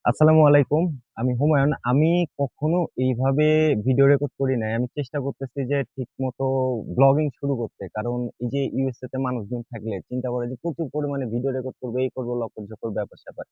আসসালামু আলাইকুম। আমি হুমায়ুন। আমি কখনো এইভাবে ভিডিও রেকর্ড করি নাই। আমি চেষ্টা করতেছি যে ঠিকমতো ব্লগিং শুরু করতে। কারণ এই যে ইউএসএ তে মানুষজন থাকলে চিন্তা করে যে প্রচুর পরিমাণে ভিডিও রেকর্ড করব, এই করব, লকর-ঝকর ব্যাপার-স্যাপার।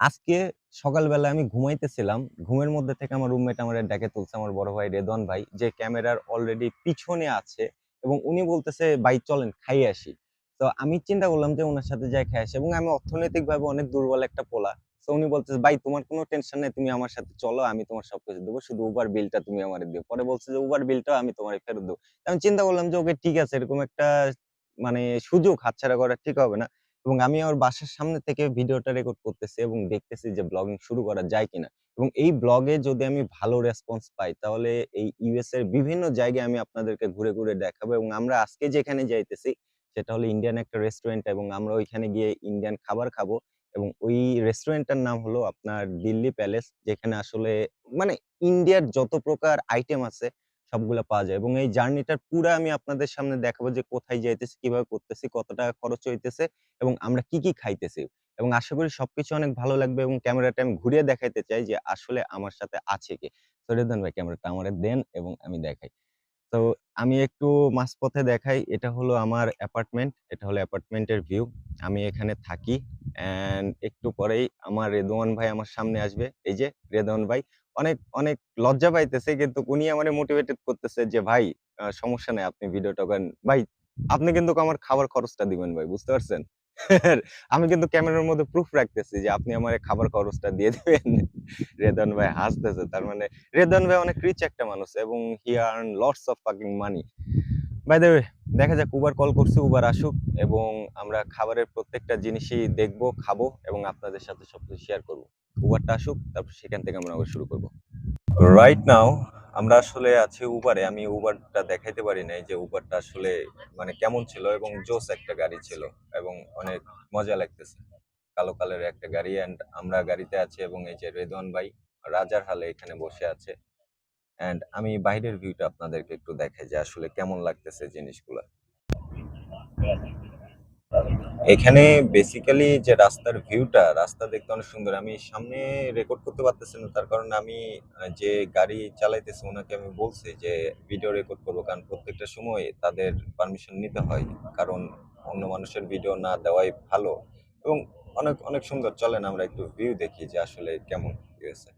আজকে সকালবেলা আমি ঘুমাইতেছিলাম। ঘুমের মধ্যে থেকে আমার রুমমেট আমারে ডেকে তুলছে, আমার বড় ভাই রেদওয়ান ভাই, যে ক্যামেরার অলরেডি পিছনে আছে এবং উনি বলতেছে, "ভাই চলেন খাইয়ে আসি।" তো আমি চিন্তা করলাম যে উনার সাথে যাই খাইয়ে আসি এবং আমি অর্থনৈতিকভাবে অনেক দুর্বল একটা পোলা। সো উনি বলতেছে, "ভাই তোমার কোনো টেনশন নাই। তুমি আমার সাথে চলো। আমি তোমার সবকিছু দেব। শুধু উবার বিলটা তুমি আমারে দিও।" পরে বলছে যে, "উবার বিলটাও আমি তোমারে ফেরত দেব।" আমি চিন্তা করলাম যে ওকে ঠিক আছে, এরকম একটা মানে সুযোগ হাতছাড়া করা ঠিক হবে না। এবং আমি আমার বাসার সামনে থেকে ভিডিওটা রেকর্ড করতেছি এবং দেখতেছি যে ব্লগিং শুরু করা যায় কিনা। এবং এই ব্লগে যদি আমি ভালো রেসপন্স পাই তাহলে এই ইউএস এর বিভিন্ন জায়গায় আমি আপনাদেরকে ঘুরে, ঘুরে দেখাবো এবং আমরা আজকে যেখানে যাইতেছি সেটা হলো ইন্ডিয়ান একটা রেস্টুরেন্ট এবং আমরা ওইখানে গিয়ে ইন্ডিয়ান খাবার খাবো এবং ওই রেস্টুরেন্টটার নাম হলো আপনার দিল্লি প্যালেস, যেখানে আসলে মানে ইন্ডিয়ার যত প্রকার আইটেম আছে সবগুলা পাওয়া যায় এবং এই জার্নিটার পুরা আমি আপনাদের সামনে দেখাবো যে কোথায় যাইতেছি, কিভাবে করতেছি, কত টাকা খরচ হইতেছে এবং আমরা কি, কি খাইতেছি। এবং আশা করি সবকিছু অনেক ভালো লাগবে এবং ক্যামেরাটা আমি ঘুরিয়ে দেখাইতে চাই যে আসলে আমার সাথে আছে কে। তো রিদওয়ান ভাই ক্যামেরাটা আমারে দেন এবং আমি দেখাই। তো আমি একটু মাঝপথে দেখাই। এটা হলো আমার অ্যাপার্টমেন্ট। এটা হলো অ্যাপার্টমেন্টের ভিউ। আমি এখানে থাকি। অ্যান্ড একটু পরেই আমার রেদওয়ান ভাই আমার সামনে আসবে। এই যে রেদওয়ান ভাই। অনেক, অনেক লজ্জা পাইতেছে কিন্তু উনি আমারে মোটিভেটেড করতেছে যে, "ভাই সমস্যা নাই, আপনি ভিডিওটা করেন। ভাই আপনি কিন্তু আমার খাবার খরচটা দিবেন ভাই। বুঝতে পারছেন?" আমি কিন্তু ক্যামেরার মধ্যে প্রুফ রাখতেছি যে আপনি আমারে খাবার খরচটা দিয়ে দিবেন। রেদওয়ান ভাই হাসতেছে। তার মানে রেদওয়ান ভাই অনেক রিচ একটা মানুষ এবং he earn lots of fucking money. By the way, দেখা যাক, উবার কল করছি, উবার আসুক এবং আমরা খাবারের প্রত্যেকটা জিনিসই দেখবো, খাবো এবং আপনাদের সাথে সবকিছু শেয়ার করব। উবারটা আসুক, তারপর সেখান থেকে আমরা আবার শুরু করব। রাইট নাও আমরা আসলে আছি উবারে। আমি উবারটা দেখাইতে পারি নাই যে উবারটা আসলে মানে কেমন ছিল এবং জোস একটা গাড়ি ছিল এবং অনেক মজা লাগতেছে। কালো কালারের একটা গাড়ি অ্যান্ড আমরা গাড়িতে আছি এবং এই যে রেদওয়ান ভাই রাজার হালে এখানে বসে আছে। অ্যান্ড আমি বাইরের ভিউটা আপনাদেরকে একটু দেখাই যে আসলে কেমন লাগতেছে জিনিসগুলা। এখানে বেসিক্যালি যে রাস্তার ভিউটা, রাস্তা দেখতে অনেক সুন্দর। আমি সামনে রেকর্ড করতে পারতেছি না, তার কারণ আমি যে গাড়ি চালাইতেছি ওনাকে আমি বলছি যে ভিডিও রেকর্ড করবো, কারণ প্রত্যেকটা সময় তাদের পারমিশন নিতে হয়, কারণ অন্য মানুষের ভিডিও না দেওয়াই ভালো। এবং অনেক অনেক সুন্দর। চলেন আমরা একটু ভিউ দেখি যে আসলে কেমন হয়েছে।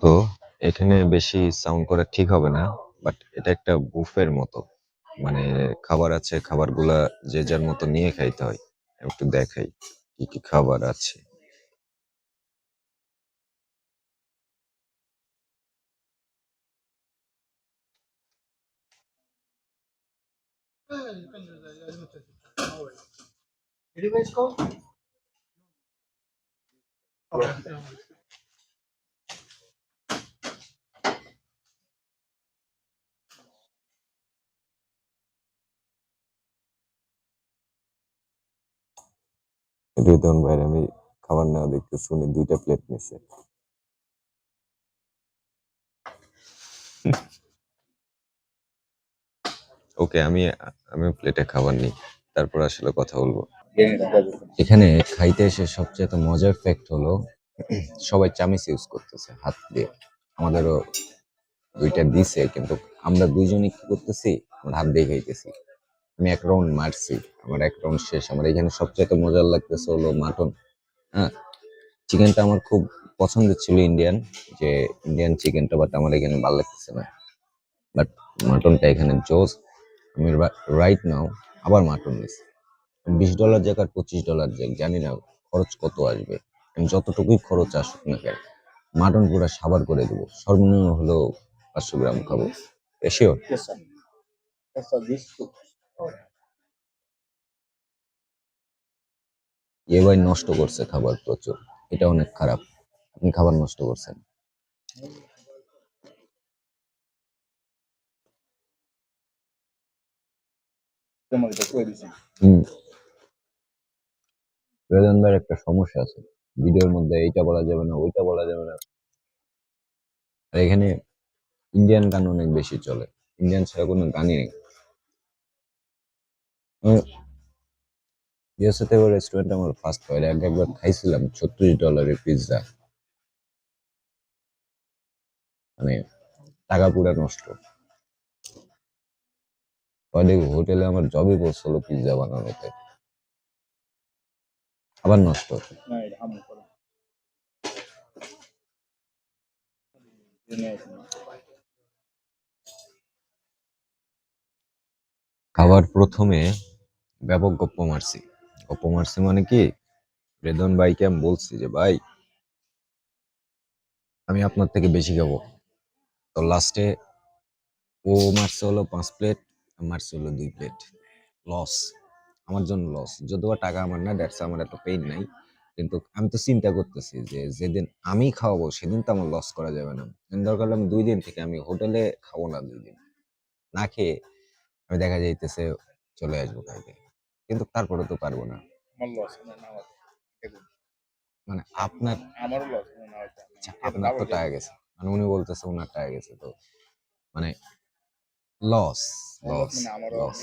তো এখানে বেশি সাউন্ড করা ঠিক হবে না, বাট এটা একটা বুফের মতো। মানে খাবার আছে, খাবারগুলা যে যার মতো নিয়ে খাইতে হয়। একটু দেখাই কি কি খাবার আছে। রিদন ভাইয়ের আমি খাবার নেওয়া দেখতেছি, উনি 2টা প্লেট নিছে। ওকে, আমি আমি প্লেটে খাবার নিই, তারপর আসলে কথা বলবো। এখানে খাইতে এসে সবচেয়ে মজার ফ্যাক্ট হলো সবাই চামিচ ইউজ করতেছে হাত দিয়ে। আমাদেরও 2টা দিছে, কিন্তু আমরা দুইজনই কি করতেছি, আমরা হাত দিয়ে খাইতেছি। আমি এক রাউন্ড মারছি, আমার এক রাউন্ড শেষ। আমার এখানে সবচেয়ে মজার লাগতেছে হলো মাটন। হ্যাঁ, চিকেনটা আমার খুব পছন্দের ছিল, ইন্ডিয়ান চিকেনটা, বাট আমার এখানে ভালো লাগতেছে না। বাট মাটনটা এখানে জোস। আমি রাইট নাও আবার মাটন নিছি। $20 যাক আর $25 যাক, জানি না খরচ কত আসবে। আমি যতটুকুই খরচ আসুক না কেন, মাটন পুরা সাবার করে দেবো। সর্বনিম্ন হলেও 500 গ্রাম খাবো। এসিও এ ভাই নষ্ট করছে খাবার প্রচুর, এটা অনেক খারাপ। আপনি খাবার নষ্ট করছেন। হম, রেজন ভাইয়ের একটা সমস্যা আছে, ভিডিওর মধ্যে এইটা বলা যাবে না, ওইটা বলা যাবে না। আর এখানে ইন্ডিয়ান গান অনেক বেশি চলে, ইন্ডিয়ান ছাড়া কোনো গানই নেই। ইউএসএতে রেস্টুরেন্ট আমার ফার্স্ট হয়, একবার খাইছিলাম $36 পিৎজা। মানে টাকা পুরা নষ্ট। পরে হোটেলে আমার জবই পড়ছিল পিৎজা বানানোতে, আবার নষ্ট। খাবার প্রথমে ব্যাপক গপ্প মারছি মানে কি, রেদন ভাইকে আমি বলছি যে ভাই আমি আপনার থেকে বেশি খাবো। তো লাস্টে ও মারছে হলো 5 প্লেট, মারছে হলো 2 প্লেট। লস, আমার জন্য লস। যদিও টাকা আমার না, দ্যাটস আমার এত পেইন নাই। কিন্তু আমি তো চিন্তা করতেছি যে যেদিন আমি খাওয়াবো সেদিন তো আমার লস করা যাবে না। দরকার হলে আমি 2 দিন থেকে আমি হোটেলে খাবো না, 2 দিন না খেয়ে আমি দেখা যাইতেছে চলে আসবো খাইতে, কিন্তু তারপরে তো পারবো না। মানে আপনার আচ্ছা, আপনার তো টাকা গেছে, মানে উনি বলতেছে ওনার টাকা গেছে, তো মানে লস, লস, লস।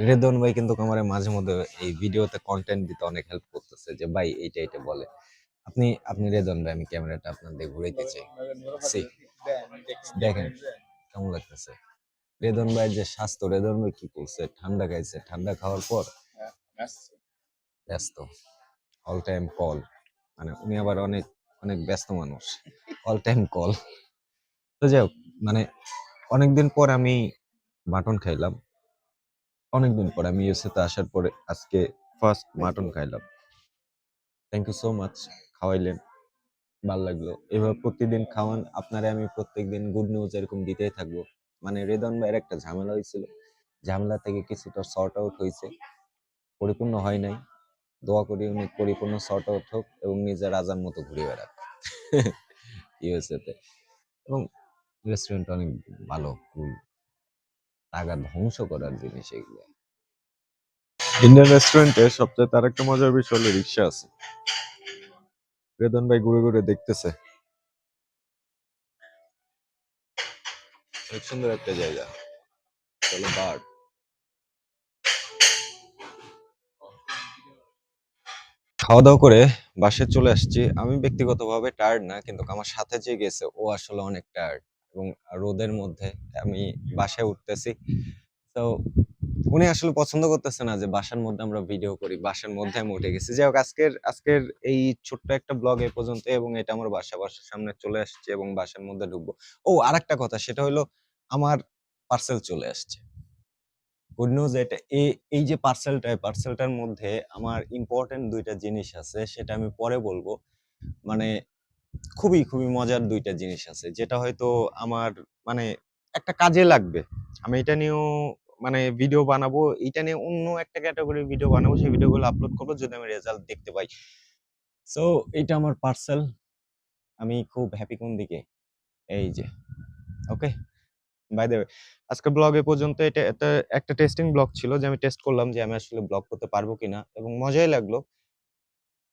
রেদন ভাই কিন্তু আমার মাঝে মধ্যে এই ভিডিওতে কন্টেন্ট দিতে অনেক হেল্প করতেছে, যে ভাই এইটা এইটা বলে। আপনি রেদন ভাই, আমি ক্যামেরাটা আপনার দিয়ে ঘুরাইতে চাই। See, দেখেন কেমন লাগতেছে রেদন ভাই যে স্বাস্থ্য। রেদন ভাই কি করছে, ঠান্ডা খাইছে, ঠান্ডা খাওয়ার পর ব্যস্ত, অল টাইম কল। মানে উনি আবার অনেক অনেক ব্যস্ত মানুষ, অল টাইম কল। তো যাই হোক, মানে অনেকদিন পর আমি মাটন খাইলাম। অনেকদিন পর আমি ইউএসএতে আসার পরে আজকে ফার্স্ট মাটন খাইলাম। থ্যাংক ইউ সো মাচ, খাওয়াইলেন, ভালো লাগলো। এভাবে প্রতিদিন খাওয়ান, আপনারে আমি প্রত্যেকদিন গুড নিউজ এরকম দিতেই থাকবো। মানে রেদন ভাইয়ের একটা ঝামেলা হয়েছিল, ঝামেলা থেকে কিছুটা সর্ট আউট হয়েছে, পরিপূর্ণ হয় নাই। দোয়া করি উনি পরিপূর্ণ সর্ট আউট হোক এবং নিজের রাজার মতো ঘুরে বেড়াক ইউএসএ তে। এবং রেস্টুরেন্ট অনেক ভালো, কুল, টাকা ধ্বংস করার জিনিস এগুলো। ইন্ডিয়ান রেস্টুরেন্টে সবচেয়ে তার একটা মজার বিষয় হলো রিক্সা আছে। রেদন ভাই ঘুরে ঘুরে দেখতেছে, অনেক সুন্দর একটা জায়গা। চলো বার। খাওয়া দাওয়া করে বাসায় চলে আসছি। আমি ব্যক্তিগতভাবে টায়ার্ড না, কিন্তু আমার সাথে যে গেছে ও আসলে অনেক টায়ার্ড। এবং রোদের মধ্যে আমি বাসায় উঠতেছি, তো উনি আসলে পছন্দ করতেছে না যে বাসার মধ্যে আমরা ভিডিও করি। বাসার মধ্যে আমি উঠে গেছি। যাই হোক আজকের এই ছোট্ট একটা ব্লগ এ পর্যন্ত এবং এটা আমার বাসার সামনে চলে আসছে এবং বাসার মধ্যে ঢুকবো। ও আরেকটা কথা সেটা হলো আমার পার্সেল চলে আসছে। গুড নিউজ এটা এই যে পার্সেলটার মধ্যে আমার ইম্পোর্টেন্ট ২ টা জিনিস আছে সেটা আমি পরে বলব। মানে খুবই মজার ২ টা জিনিস আছে। যেটা হয়তো আমার মানে একটা কাজে লাগবে। আমি এটা নিয়েও মানে ভিডিও বানাবো। এটা নিয়ে অন্য একটা ক্যাটেগরির ভিডিও বানাবো। সেই ভিডিওগুলো আপলোড করব যদি আমি রেজাল্ট দেখতে পাই। সো এইটা আমার পার্সেল। আমি খুব হ্যাপি কোন দিকে? এই যে। ওকে? বাই দ্য ওয়ে আজকের ব্লগ এ পর্যন্ত এটা একটা টেস্টিং ব্লগ ছিল যে আমি টেস্ট করলাম যে আমি আসলে ব্লগ করতে পারবো কিনা এবং মজাই লাগলো।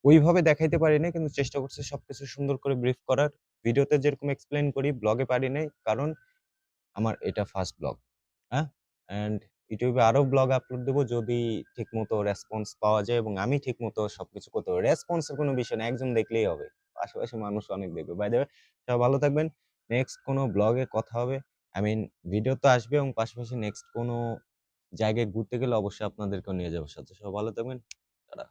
ওইভাবে দেখাইতে পারি নাই কিন্তু চেষ্টা করছি সবকিছু সুন্দর করে ব্রিফ করার। ভিডিওতে যেরকম এক্সপ্লেইন করি ব্লগে পারি নাই। কারণ আমার এটা ফার্স্ট ব্লগ। হ্যাঁ? অ্যান্ড ইউটিউবে আরো ব্লগ আপলোড দেব যদি ঠিকমতো রেসপন্স পাওয়া যায় এবং আমি ঠিকমতো সবকিছু করতে পারি। রেসপন্স এর কোনো বিষয় না। একজন দেখলেই হবে। আশেপাশে মানুষ অনেক দেখবে। বাই দ্য ওয়ে সবাই ভালো থাকবেন। নেক্সট কোনো ব্লগে কথা হবে। আই মিন ভিডিও তো আসবে এবং পাশাপাশি নেক্সট কোনো জায়গায় ঘুরতে গেলে অবশ্যই আপনাদেরকেও নিয়ে যাবো সাথে। সবাই ভালো থাকবেন। টাটা।